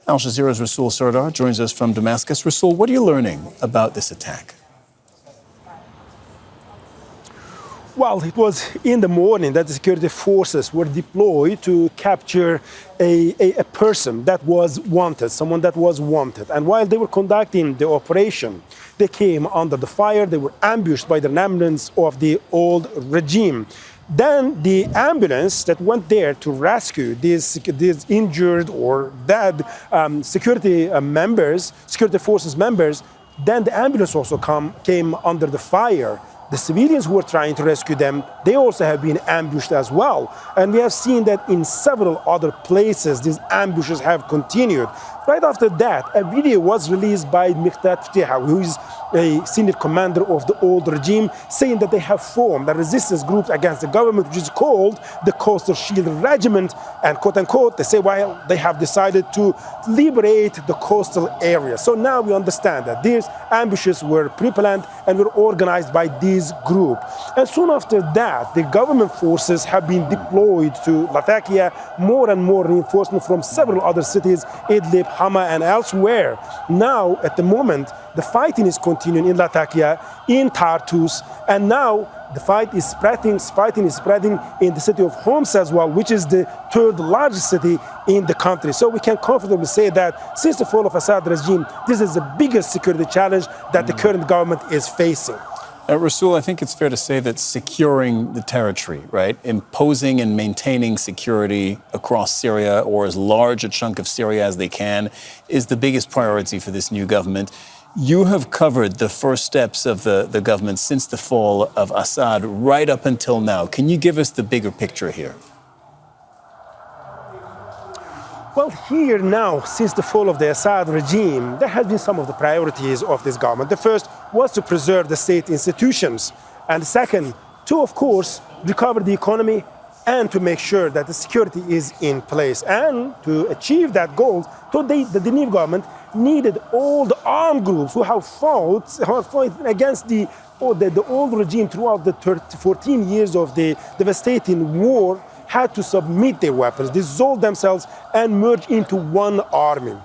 Al Jazeera's Resul Serdar joins us from Damascus. Resul, what are you learning about this attack? Well, it was in the morning that the security forces were deployed to capture a person that was wanted, someone that was wanted. And while they were conducting the operation, they came under the fire. They were ambushed by the remnants of the old regime. Then the ambulance that went there to rescue these injured or dead security forces members, then the ambulance also came under the fire. The civilians who were trying to rescue them, they also have been ambushed as well. And we have seen that in several other places, these ambushes have continued. Right after that, a video was released by Miqdad Ftiha, who is a senior commander of the old regime, saying that they have formed a resistance group against the government, which is called the Coastal Shield Regiment. And quote unquote, they say, well, they have decided to liberate the coastal area. So now we understand that these ambushes were pre-planned and were organized by this group. And soon after that, the government forces have been deployed to Latakia, more and more reinforcement from several other cities, Idlib, Hama, and elsewhere. Now, at the moment, the fighting is continuing in Latakia, in Tartus, and now the fight is spreading in the city of Homs as well, which is the third largest city in the country. So we can confidently say that since the fall of Assad regime, this is the biggest security challenge that the current government is facing. Resul, I think it's fair to say that securing the territory, right, imposing and maintaining security across Syria, or as large a chunk of Syria as they can, is the biggest priority for this new government. You have covered the first steps of the government since the fall of Assad right up until now. Can you give us the bigger picture here? Well, here now, since the fall of the Assad regime, there have been some of the priorities of this government. The first was to preserve the state institutions. And the second, to, of course, recover the economy and to make sure that the security is in place. And to achieve that goal, the new government needed all the armed groups who have fought against the old regime throughout the 14 years of the devastating war, had to submit their weapons, dissolve themselves, and merge into one army.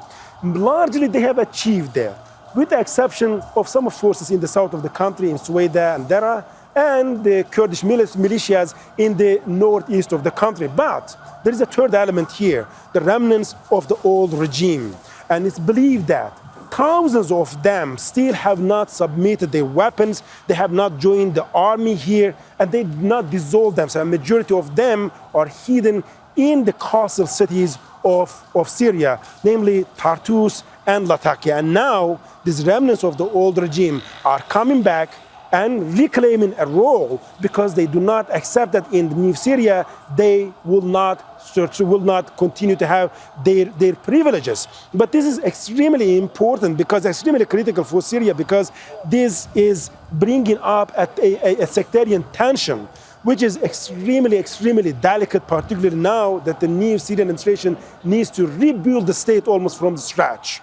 Largely, they have achieved that, with the exception of some forces in the south of the country, in Suwaida and Dara, and the Kurdish militias in the northeast of the country. But there is a third element here, the remnants of the old regime. And it's believed that thousands of them still have not submitted their weapons, they have not joined the army here, and they did not dissolve themselves. A majority of them are hidden in the coastal cities of Syria, namely Tartus and Latakia. And now these remnants of the old regime are coming back and reclaiming a role, because they do not accept that in the new Syria they will not continue to have their privileges. But this is extremely important, because extremely critical for Syria, because this is bringing up a sectarian tension, which is extremely delicate, particularly now that the new Syrian administration needs to rebuild the state almost from scratch.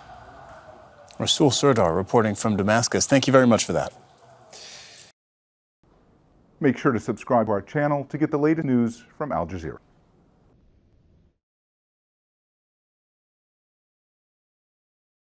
Resul Serdar reporting from Damascus. Thank you very much for that. Make sure to subscribe to our channel to get the latest news from Al Jazeera.